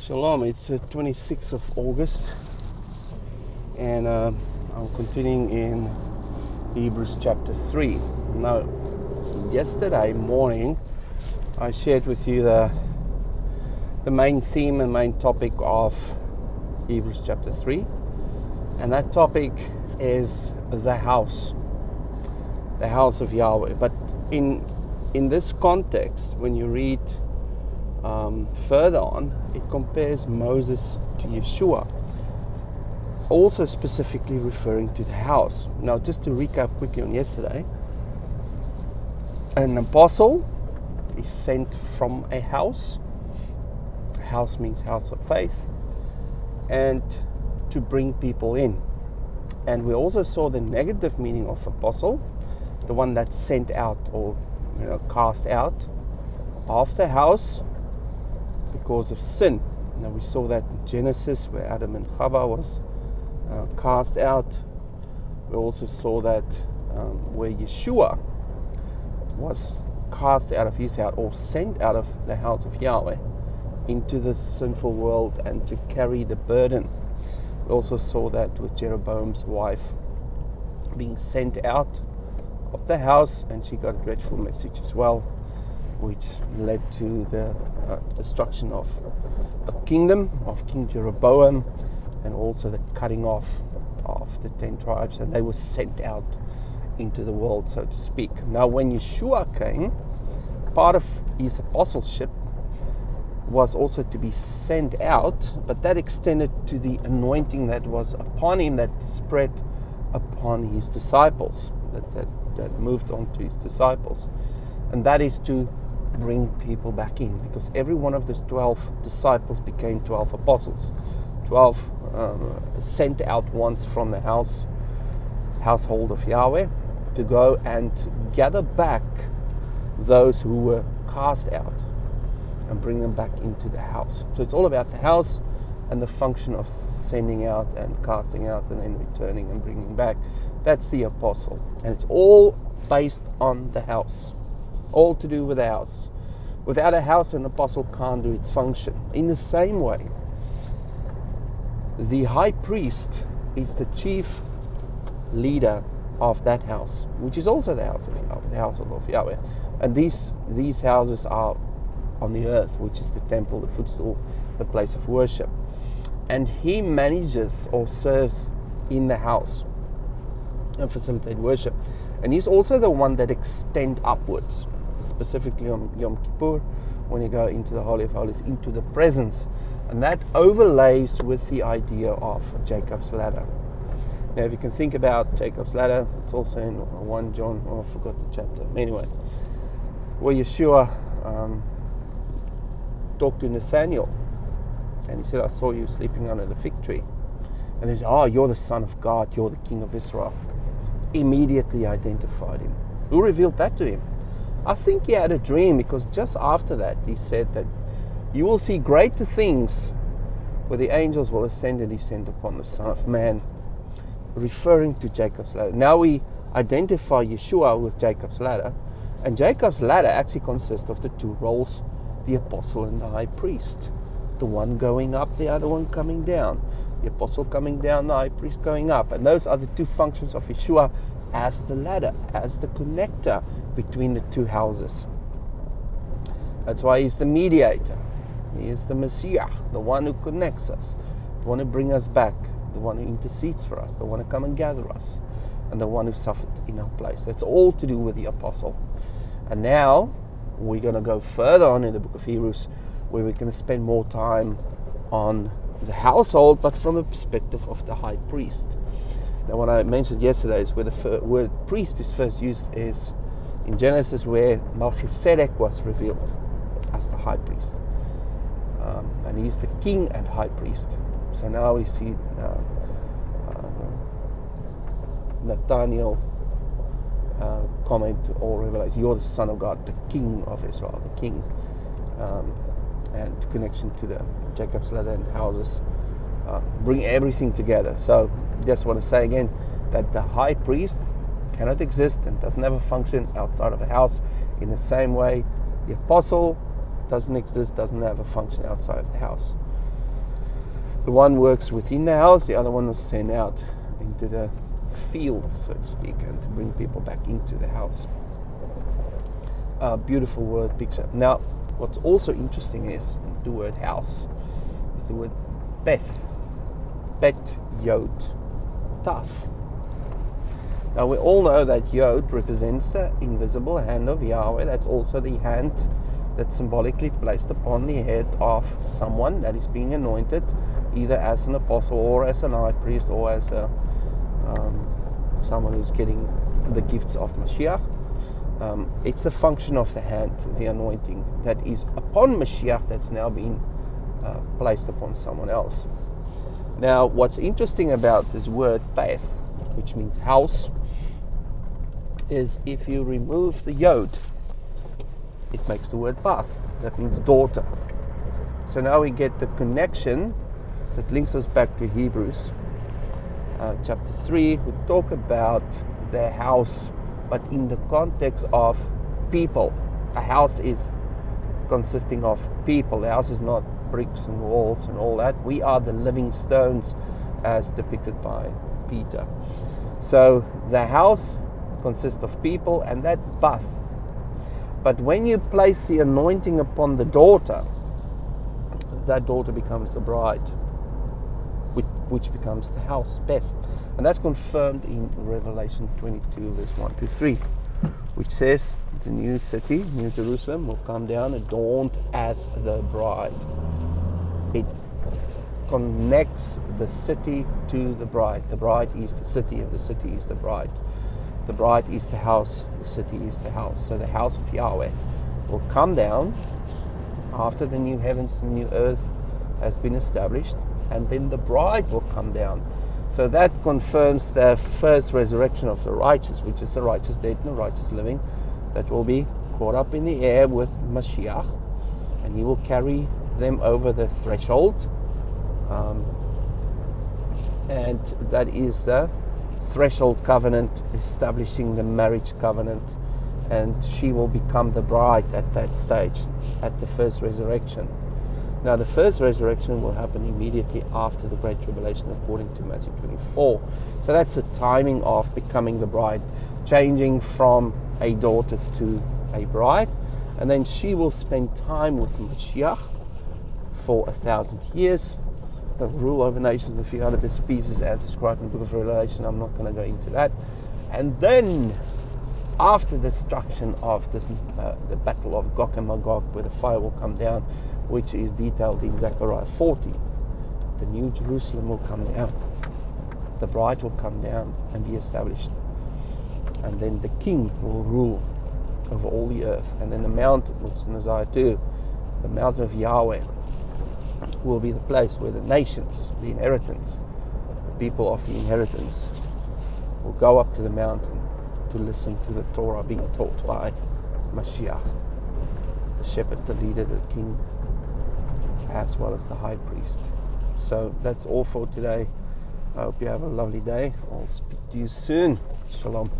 Shalom, it's 26th of August and I'm continuing in Hebrews chapter 3. Now, yesterday morning I shared with you the main theme and main topic of Hebrews chapter 3, and that topic is the house of Yahweh. But in this context, when you read further on, it compares Moses to Yeshua, also specifically referring to the house. Now, just to recap quickly on yesterday, an apostle is sent from a house. House means house of faith, and to bring people in. And we also saw the negative meaning of apostle, the one that's sent out or cast out of the house because of sin. Now we saw that in Genesis, where Adam and Chava was cast out. We also saw that where Yeshua was cast out of his house, or sent out of the house of Yahweh into the sinful world and to carry the burden. We also saw that with Jeroboam's wife being sent out of the house, and she got a dreadful message as well, which led to the destruction of the kingdom of King Jeroboam, and also the cutting off of the 10 tribes, and they were sent out into the world, so to speak. Now, when Yeshua came, part of his apostleship was also to be sent out, but that extended to the anointing that was upon him, that spread upon his disciples, that moved on to his disciples, and that is to bring people back in, because every one of those 12 disciples became 12 apostles. 12 sent out once from the household of Yahweh to go and gather back those who were cast out and bring them back into the house. So it's all about the house and the function of sending out and casting out and then returning and bringing back. That's the apostle, and it's all based on the house, all to do with the house. Without a house, an apostle can't do its function. In the same way, the high priest is the chief leader of that house, which is also the house of Yahweh, the house of Yahweh. And these houses are on the earth, which is the temple, the footstool, the place of worship. And he manages or serves in the house and facilitate worship. And he's also the one that extends upwards, specifically on Yom Kippur, when you go into the Holy of Holies, into the presence. And that overlays with the idea of Jacob's ladder. Now, if you can think about Jacob's ladder, it's also in 1 John, I forgot the chapter. Anyway, where Yeshua talked to Nathaniel, and he said, I saw you sleeping under the fig tree. And he said, oh, you're the Son of God, you're the King of Israel. Immediately identified him. Who revealed that to him? I think he had a dream, because just after that he said that you will see greater things where the angels will ascend and descend upon the Son of Man, referring to Jacob's ladder. Now we identify Yeshua with Jacob's ladder, and Jacob's ladder actually consists of the two roles, the apostle and the high priest. The one going up, the other one coming down. The apostle coming down, the high priest going up. And those are the two functions of Yeshua as the ladder, as the connector between the two houses. That's why he's the mediator. He is the Messiah, the one who connects us, the one who brings us back, the one who intercedes for us, the one who comes and gather us, and the one who suffered in our place. That's all to do with the apostle. And now we're going to go further on in the book of Hebrews, where we're going to spend more time on the household, but from the perspective of the high priest. Now, what I mentioned yesterday is where the word priest is first used is in Genesis, where Melchizedek was revealed as the high priest. And he's the king and high priest. So now we see Nathaniel comment or revelation, you're the Son of God, the King of Israel, the King. And connection to the Jacob's ladder and houses, bring everything together. So just want to say again that the high priest cannot exist and doesn't have a function outside of a house. In the same way, the apostle doesn't exist, doesn't have a function outside of the house. The one works within the house, the other one is sent out into the field, so to speak, and to bring people back into the house. Beautiful word picture. Now, what's also interesting is the word house is the word Beth. Bet Yod Taf. Now we all know that Yod represents the invisible hand of Yahweh. That's also the hand that's symbolically placed upon the head of someone that is being anointed, either as an apostle or as an high priest or as someone who's getting the gifts of Mashiach. It's the function of the hand, the anointing that is upon Mashiach that's now being placed upon someone else. Now, what's interesting about this word Beth, which means house, is if you remove the yod, it makes the word Bath. That means daughter. So now we get the connection that links us back to Hebrews. Chapter 3, we talk about their house, but in the context of people. A house is consisting of people. The house is not bricks and walls and all that. We are the living stones as depicted by Peter. So the house consists of people, and that's Bath. But when you place the anointing upon the daughter, that daughter becomes the bride, which becomes the house, Beth. And that's confirmed in Revelation 22, verse 1 to 3, which says, the new city, New Jerusalem, will come down adorned as the bride. It connects the city to the bride. The bride is the city, and the city is the bride. The bride is the house, the city is the house. So the house of Yahweh will come down after the new heavens and new earth has been established, and then the bride will come down. So that confirms the first resurrection of the righteous, which is the righteous dead and the righteous living, that will be caught up in the air with Mashiach, and he will carry them over the threshold, and that is the threshold covenant, establishing the marriage covenant, and she will become the bride at that stage, at the first resurrection. Now the first resurrection will happen immediately after the Great Tribulation, according to Matthew 24. So that's the timing of becoming the bride, changing from a daughter to a bride, and then she will spend time with Mashiach for 1,000 years, rule over nations with a few other bits and pieces as described in the book of Revelation. I'm not going to go into that. And then after the destruction of the battle of Gog and Magog, where the fire will come down, which is detailed in Zechariah 40, the New Jerusalem will come down. The bride will come down and be established. And then the king will rule over all the earth. And then the mountain, which is in Isaiah 2, the mountain of Yahweh, will be the place where the nations, the inheritance, the people of the inheritance, will go up to the mountain to listen to the Torah being taught by Mashiach, the shepherd, the leader, the king, as well as the high priest. So that's all for today. I hope you have a lovely day. I'll speak to you soon. Shalom.